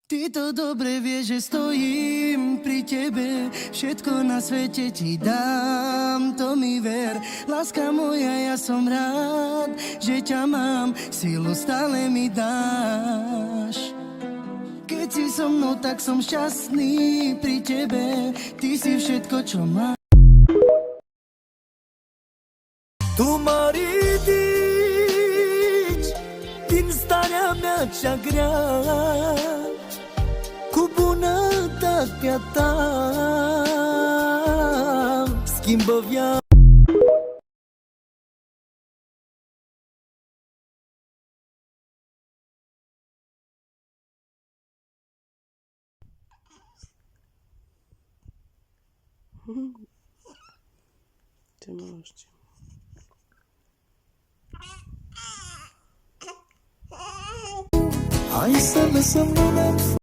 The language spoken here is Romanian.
Ty to dobre vieš, že stojím pri tebe, všetko na svete ti dám, to mi ver. Láska moja, ja som rád, že ťa mám, silu stále mi dáš. Keď si so mnou, tak som šťastný pri tebe, ty si všetko, čo mám. Tu mari dici din starea mea cea grea, cu bunătatea ta schimbă viața. Ce măști. Hai să lăsăm lumea